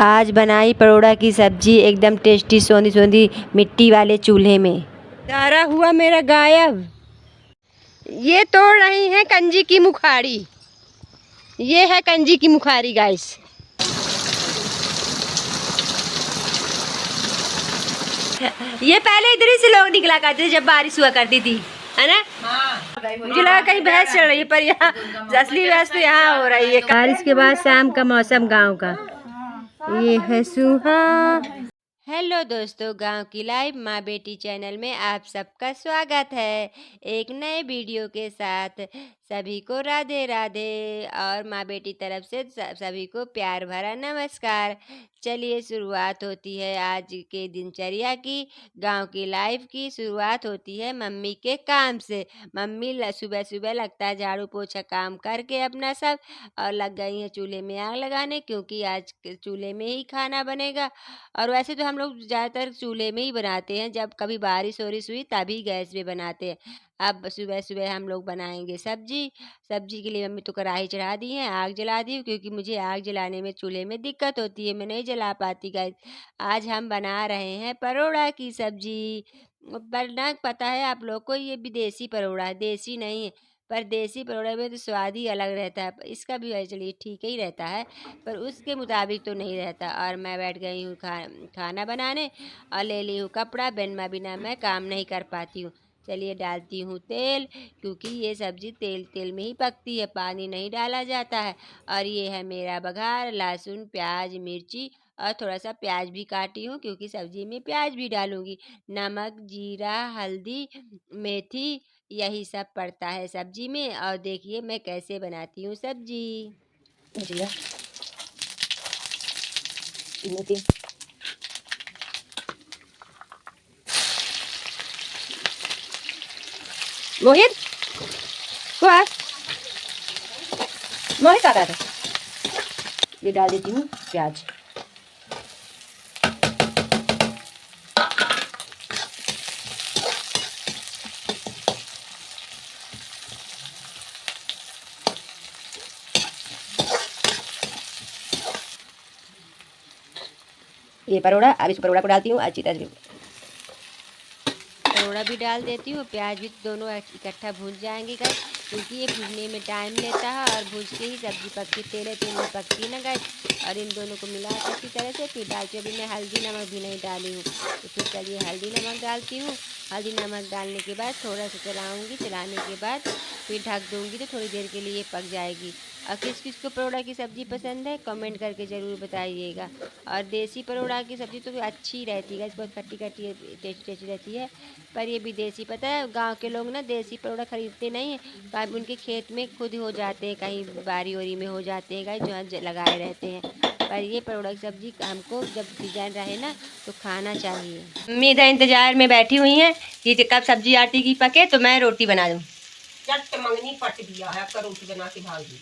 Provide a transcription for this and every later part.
आज बनाई परोड़ा की सब्जी एकदम टेस्टी सोंधी सोंधी मिट्टी वाले चूल्हे में। सारा हुआ मेरा गायब। ये तोड़ रही हैं कंजी की मुखाड़ी। ये है कंजी की मुखाड़ी गाइस। ये पहले इधर ही से लोग निकला करते थे जब बारिश हुआ करती थी, है ना? हाँ। मुझे लगा कहीं भैंस चढ़ रही है, पर यहाँ असली भैंस तो यहाँ हो रही है। बारिश के बाद शाम का मौसम गांव का। ये है सुहा। हेलो दोस्तों, गांव की लाइव माँ बेटी चैनल में आप सबका स्वागत है। एक नए वीडियो के साथ सभी को राधे राधे और माँ बेटी तरफ से सभी को प्यार भरा नमस्कार। चलिए शुरुआत होती है आज के दिनचर्या की। गांव की लाइव की शुरुआत होती है मम्मी के काम से। मम्मी सुबह सुबह लगता है झाड़ू पोछा काम करके अपना सब और लग गई हैं चूल्हे में आग लगाने, क्योंकि आज चूल्हे में ही खाना बनेगा। और वैसे तो हम लोग ज़्यादातर चूल्हे में ही बनाते हैं, जब कभी बारिश वारिश हुई तभी गैस पे बनाते हैं। अब सुबह सुबह हम लोग बनाएंगे सब्जी। सब्जी के लिए मम्मी तो कढ़ाई चढ़ा दी है, आग जला दी हूँ, क्योंकि मुझे आग जलाने में चूल्हे में दिक्कत होती है, मैं नहीं जला पाती गैस। आज हम बना रहे हैं परोड़ा की सब्जी। वरना पता है आप लोग को, ये विदेशी परोड़ा है, देसी नहीं है। पर देसी परोड़े में तो स्वाद ही अलग रहता है। इसका भी चलिए ठीक ही रहता है, पर उसके मुताबिक तो नहीं रहता। और मैं बैठ गई हूँ खाना बनाने और ले ली हूँ कपड़ा। बिना मैं काम नहीं कर पाती हूँ। चलिए डालती हूँ तेल, क्योंकि ये सब्जी तेल तेल में ही पकती है, पानी नहीं डाला जाता है। और ये है मेरा बघार, लहसुन प्याज मिर्ची और थोड़ा सा प्याज भी काटी हूँ, क्योंकि सब्जी में प्याज भी डालूंगी। नमक जीरा हल्दी मेथी यही सब पड़ता है सब्जी में। और देखिए मैं कैसे बनाती हूँ सब्जी। मोहित हुआ, मोहित आ रहा था। ये डाल देती हूँ प्याज। ये परोड़ा, अब इस परोड़ा को डालती हूँ अच्छी तरह। परोड़ा भी डाल देती हूँ, प्याज भी, दोनों इकट्ठा भून जाएंगे गाइस, क्योंकि ये भूनने में टाइम लेता है और भून के ही सब्जी पकती, तेल में पकती ना गाइस। और इन दोनों को मिला कर अच्छी तरह से फिर डालती हूँ। अभी मैं हल्दी नमक भी नहीं डाली हूँ, तो फिर चलिए हल्दी नमक डालती हूँ। हल्दी नमक डालने के बाद थोड़ा सा चलाऊँगी, चलाने के बाद फिर ढक दूँगी, तो थोड़ी देर के लिए पक जाएगी। और किस किस को परोड़ा की सब्ज़ी पसंद है कमेंट करके ज़रूर बताइएगा। और देसी परोड़ा की सब्ज़ी तो अच्छी रहती है, बहुत खट्टी खट्टी टेस्टी टेस्टी रहती है। पर ये विदेशी, पता है गांव के लोग ना देसी परोड़ा खरीदते नहीं हैं, उनके खेत में खुद हो जाते हैं, कहीं बारी वारी में हो जाते हैं गाइस, जो लगाए रहते हैं। पर ये परोड़ा की सब्ज़ी हमको जब सीजन रहे ना तो खाना चाहिए। मम्मी इधर इंतजार में बैठी हुई हैं कि कब सब्जी आटी की पके तो मैं रोटी बना दूँ। मंगनी पट दिया है, अब रोटी बना के भाग दी।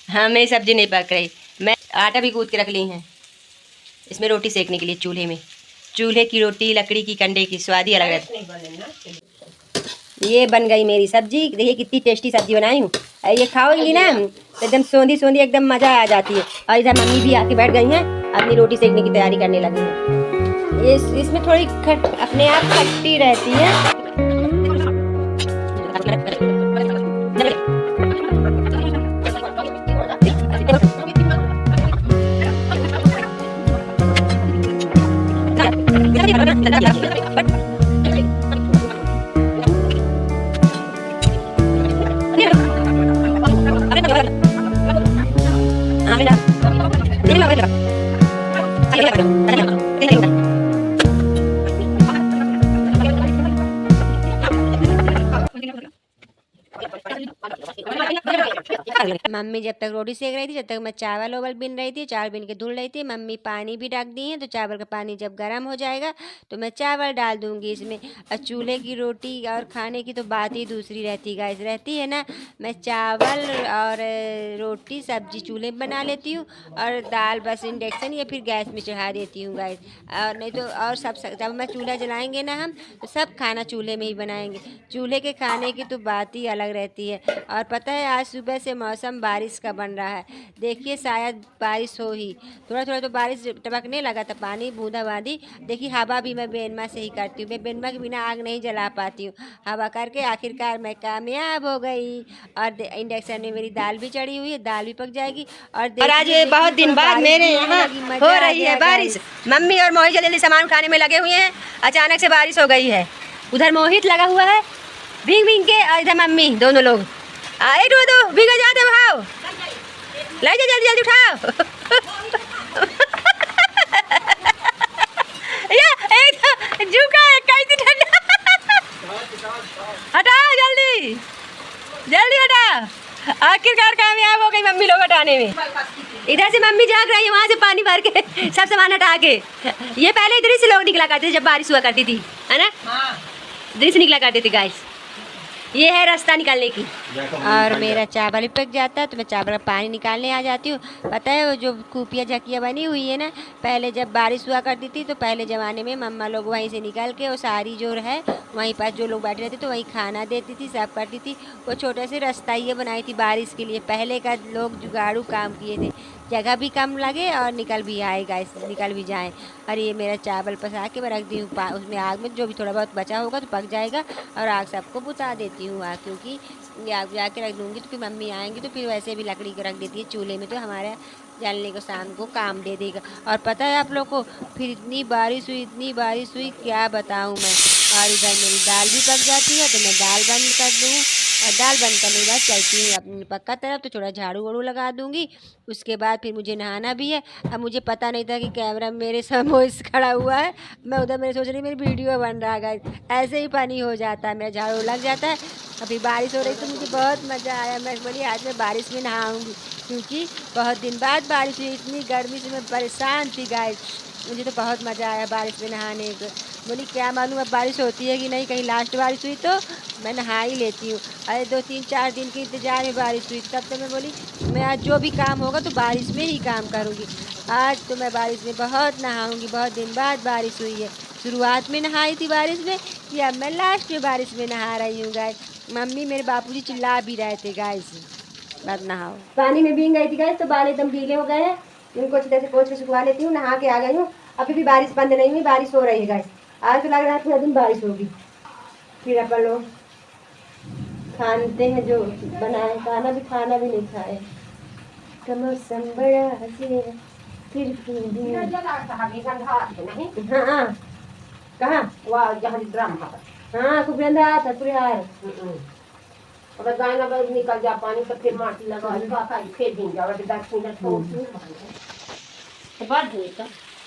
हाँ, मेरी सब्जी नहीं पक रही, मैं आटा भी गूँथ के रख ली हैं इसमें रोटी सेकने के लिए चूल्हे में। चूल्हे की रोटी लकड़ी की कंडे की स्वाद ही अलग रहता है। ये बन गई मेरी सब्जी, देखिए कितनी टेस्टी सब्जी बनाई हूँ। ये खाओगी ना तो एकदम सोंधी सोंधी एकदम मज़ा आ जाती है। और इधर मम्मी भी आके बैठ गई हैं, अपनी रोटी सेकने की तैयारी करने लगी हैं। ये इसमें थोड़ी अपने आप खट्टी रहती है। मम्मी जब तक रोटी सेक रही थी, जब तक मैं चावल ओवल बिन रही थी, चावल बिन के धुल रही थी। मम्मी पानी भी ढक दी है, तो चावल का पानी जब गर्म हो जाएगा तो मैं चावल डाल दूंगी इसमें। और चूल्हे की रोटी और खाने की तो बात ही दूसरी रहती गाइस, रहती है ना। मैं चावल और रोटी सब्जी चूल्हे में बना लेती हूँ, और दाल बस इंडक्शन या फिर गैस में चढ़ा देती हूँ गाइस। और नहीं तो और सब जब मैं चूल्हा जलाएंगे ना हम, तो सब खाना चूल्हे में ही बनाएंगे। चूल्हे के खाने की तो बात ही अलग रहती रहती है। और पता है आज सुबह से मौसम बारिश का बन रहा है, देखिए शायद बारिश हो ही। थोड़ा थोड़ा तो बारिश टपकने लगा था, पानी बूंदाबांदी। देखिए हवा भी मैं बेनमा से ही करती हूँ, मैं बेनमा के बिना आग नहीं जला पाती हूँ। हवा करके आखिरकार मैं कामयाब हो गई। और इंडक्शन में मेरी दाल भी चढ़ी हुई है, दाल भी पक जाएगी। और आज ये बहुत दिन बाद मेरे यहाँ हो रही है बारिश। मम्मी और मोहित जल्दी जल्दी सामान उठाने में लगे हुए हैं, अचानक से बारिश हो गई है। उधर मोहित लगा हुआ है भीग भीग के, और इधर मम्मी, दोनों लोग आए दो भीगा जाते भाव, ले जा जल्दी जल्दी उठाओ। ये झुका है कैसी ठंडा। हटाओ जल्दी जल्दी हटाओ। आखिरकार कामयाब हो गई मम्मी लोग हटाने में। इधर से मम्मी जाग रही है, वहाँ से पानी भर के सब सामान हटा के। ये पहले इधर से लोग निकला करते थे जब बारिश हुआ करती थी, है ना? इधर से निकला करते थे गाइस। ये है रास्ता निकालने की। और मेरा चावल भी पक जाता है तो मैं चावल का पानी निकालने आ जाती हूँ। पता है वो जो कूपिया झकिया बनी हुई है ना, पहले जब बारिश हुआ करती थी तो पहले ज़माने में मम्मा लोग वहीं से निकल के वो सारी जो है वहीं पास जो लोग बैठे रहते तो वहीं खाना देती थी, सब करती थी। वो छोटे से रास्ता ये बनाई थी बारिश के लिए। पहले का लोग जुगाड़ू काम किए थे, जगह भी कम लगे और निकल भी आएगा, निकल भी जाए। और ये मेरा चावल पसा के मैं रख दी हूँ उसमें आग में, जो भी थोड़ा बहुत बचा होगा तो पक जाएगा। और आग सबको बुता देती हूँ आग, क्योंकि आग बुझा के रख दूँगी तो फिर मम्मी आएंगी तो फिर वैसे भी लकड़ी को रख देती है चूल्हे में, तो हमारा जलने को शाम को काम दे देगा। और पता है आप लोग को, फिर इतनी बारिश हुई क्या बताऊँ मैं। और इधर मेरी दाल भी पक जाती है तो मैं दाल बंद कर दूँ, और दाल बंद करने के बाद चलती हूँ अपनी पक्का तरफ, तो थोड़ा झाड़ू वाड़ू लगा दूँगी। उसके बाद फिर मुझे नहाना भी है। अब मुझे पता नहीं था कि कैमरा मेरे सामने खड़ा हुआ है, मैं उधर मेरे सोच रही मेरी वीडियो बन रहा है। ऐसे ही पानी हो जाता है, मेरा झाड़ू लग जाता है। अभी बारिश हो रही तो मुझे बहुत मज़ा आया। मैं बोली आज मैं बारिश में नहाऊँगी, क्योंकि बहुत दिन बाद बारिश हुई। इतनी गर्मी से मैं परेशान थी गाइस, मुझे तो बहुत मज़ा आया बारिश में नहाने को। बोली क्या मालूम अब बारिश होती है कि नहीं, कहीं लास्ट बारिश हुई तो मैं नहा ही लेती हूँ। अरे 2-3-4 दिन के इंतजार में बारिश हुई, तब तो मैं बोली मैं आज जो भी काम होगा तो बारिश में ही काम करूँगी। आज तो मैं बारिश में बहुत नहाऊँगी, बहुत दिन बाद बारिश हुई है। शुरुआत में नहाई थी बारिश में, कि अब मैं लास्ट में बारिश में नहा रही हूँ गाइस। मम्मी मेरे बापूजी चिल्ला भी रहे थे गाइस, मत नहाओ। पानी में भीग गई थी गाइस, तो बाल एकदम गीले हो गए हैं। इनको अच्छी तरह से पोंछ के सुखवा लेती हूँ, नहा के आ गई हूँ। अभी भी बारिश बंद नहीं हुई, बारिश हो रही है गाइस। आज तो लग रहा है पूरा दिन बारिश होगी। फिर अपन लोग खाते हैं जो बनाए, खाना भी नहीं खाए। मौसम बड़ा हसीन, फिर हाँ कहाँ हाँ खूब गंदा था पुरार। अगर गाय ना निकल जा पानी तो फिर माटी लगा फिर भीग जाओ। 10 मिनट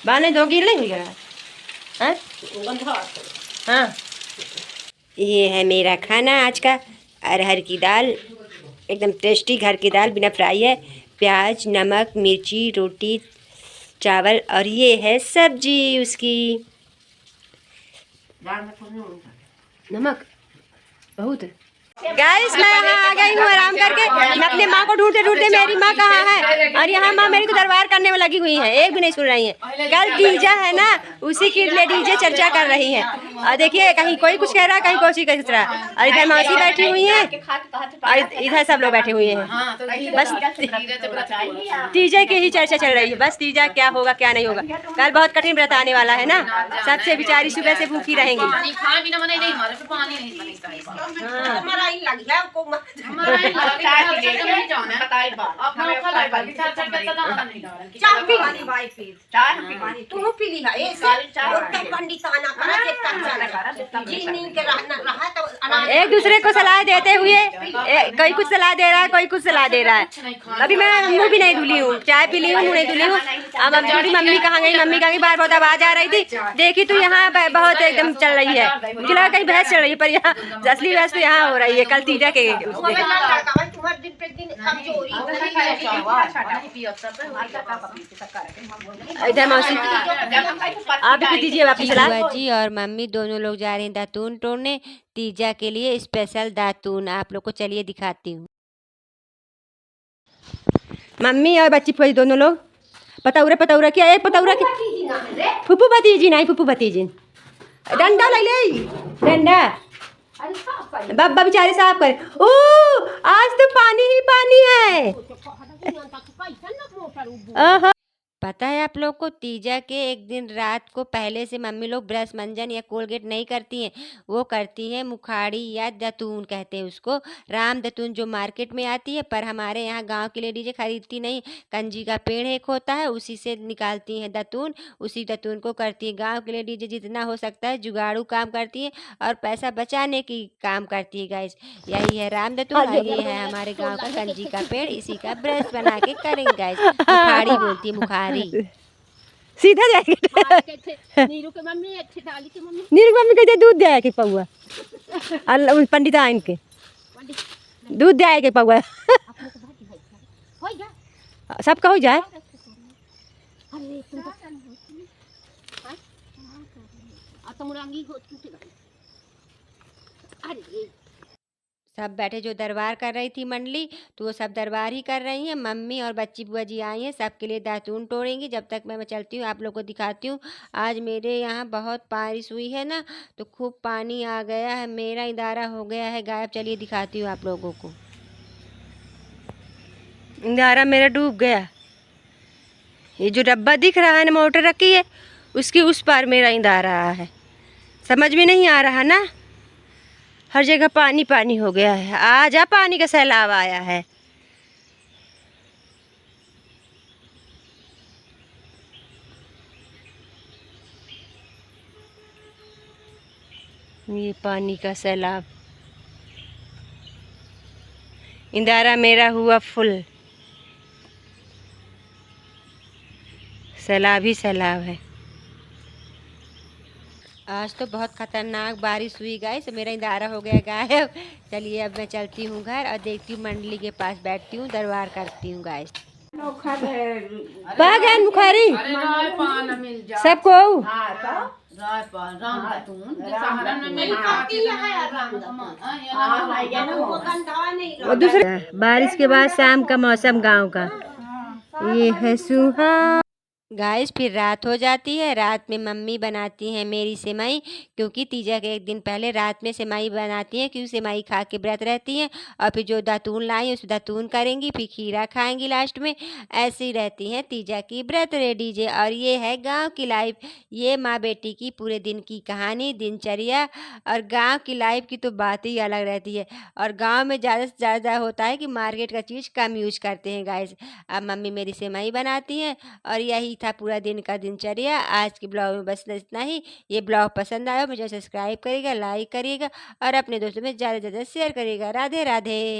बाने दो गिर नहीं हुई हाँ। ये है मेरा खाना आज का, अरहर की दाल, एकदम टेस्टी घर की दाल बिना फ्राई है। प्याज, नमक, मिर्ची, रोटी, चावल, और ये है सब्जी उसकी। नमक बहुत गाइस, मैं यहाँ आ गई हूँ आराम करके। मैं अपने माँ को ढूंढते ढूंढते, मेरी माँ कहाँ है, और यहाँ माँ मेरी को दरबार करने में लगी हुई है, एक भी नहीं सुन रही है। कल डीजा है ना, उसी के लिए डीजे चर्चा कर रही है। और देखिए कहीं कोई कुछ कह रहा है, कहीं कोई कह रहा है। और इधर मौसी बैठी हुई है, और इधर सब लोग बैठे हुए हैं। बस डीजे की ही चर्चा चल रही है। बस डीजा क्या होगा क्या नहीं होगा। कल बहुत कठिन व्रत आने वाला है ना, सबसे बेचारी सुबह से भूखी रहेंगी। एक दूसरे को सलाह देते हुए, कोई कुछ सलाह दे रहा है, कोई कुछ सलाह दे रहा है। अभी मैं मुँह भी नहीं धुली हूँ, चाय पी ली हूँ, मुँह नहीं धुली हूँ। अब थोड़ी मम्मी कहाँ गई, मम्मी कहाँ गई, बार बहुत आवाज आ रही थी। देखी तो यहाँ बहुत एकदम चल रही है, मुझे लगा कहीं बहस चल रही है, पर यहाँ असली बहस तो यहाँ हो रही है। कल तीजा के इधर मौसी आप भी दीजिए वापस सलाह। जी और मम्मी दोनों लोग जा रहे हैं दातून तोड़ने, तीजा के लिए स्पेशल दातून। आप लोग को चलिए दिखाती हूँ। मम्मी और बच्ची फूफी दोनों लोग पतौरा क्या है, पतौरा की फूफू भतीजी नहीं, फूफू भतीजी डंडा ले ले, डंडा बब्बा बेचारे साफ करे। ओ आज तो पानी ही पानी है। आहा। पता है आप लोग को, तीजा के एक दिन रात को पहले से मम्मी लोग ब्रश मंजन या कोलगेट नहीं करती हैं, वो करती हैं मुखाड़ी या दतून कहते हैं उसको, राम दतून, जो मार्केट में आती है, पर हमारे यहाँ गांव की लेडीजें खरीदती नहीं। कंजी का पेड़ एक होता है, उसी से निकालती हैं दतून, उसी दतून को करती है। गाँव की लेडीजें जितना हो सकता है जुगाड़ू काम करती हैं और पैसा बचाने की काम करती है गाइस। यही है राम दतून और ये है हमारे गाँव का कंजी का पेड़, इसी का ब्रश बना के करेंगे गाइस। मुखाड़ी बोलती है, मुखाड़ी। सीधा जाएगा। नीरू की मम्मी कहते दूध दे के पौआ, पंडित आइन के दूध दे के पौआ सबका हो जाए। सब बैठे, जो दरबार कर रही थी मंडली, तो वो सब दरबार ही कर रही हैं। मम्मी और बच्ची बुआ जी आई हैं, सबके लिए दातून तोड़ेंगी। जब तक मैं चलती हूँ आप लोग को दिखाती हूँ। आज मेरे यहाँ बहुत बारिश हुई है ना, तो खूब पानी आ गया है, मेरा इंदारा हो गया है गायब। चलिए दिखाती हूँ आप लोगों को। इंदारा मेरा डूब गया। ये जो डब्बा दिख रहा है ना, मोटर रखी है, उसकी उस पार मेरा इंदारा है। समझ में नहीं आ रहा ना, हर जगह पानी पानी हो गया है। आजा पानी का सैलाब आया है। ये पानी का सैलाब, इंदारा मेरा हुआ फुल, सैलाब ही सैलाब है। आज तो बहुत खतरनाक बारिश हुई गाइस, मेरा इंदारा हो गया गायब। चलिए अब मैं चलती हूँ घर और देखती हूँ, मंडली के पास बैठती हूँ, दरबार करती हूँ गाइस। बागन मुखारी सबको दूसरे। बारिश के बाद शाम का मौसम गांव का, ये है सुहा। गाइस फिर रात हो जाती है। रात में मम्मी बनाती हैं मेरी सेमाई, क्योंकि तीजा के एक दिन पहले रात में सेमाई बनाती हैं, क्योंकि सेमाई खा के व्रत रहती हैं। और फिर जो दातून लाई उस दातून करेंगी, फिर खीरा खाएंगी लास्ट में। ऐसे ही रहती हैं तीजा की व्रत लेडीजें। और ये है गांव की लाइफ, ये माँ बेटी की पूरे दिन की कहानी, दिनचर्या। और गाँव की लाइफ की तो बात ही अलग रहती है। और गाँव में ज़्यादा से ज़्यादा होता है कि मार्केट का चीज़ कम यूज करते हैं गाइस। अब मम्मी मेरी सेमाई बनाती हैं और यही था पूरा दिन का दिनचर्या। आज के ब्लॉग में बस इतना ही। ये ब्लॉग पसंद आया मुझे सब्सक्राइब करिएगा, लाइक करिएगा और अपने दोस्तों में ज़्यादा से ज़्यादा शेयर करिएगा। राधे राधे।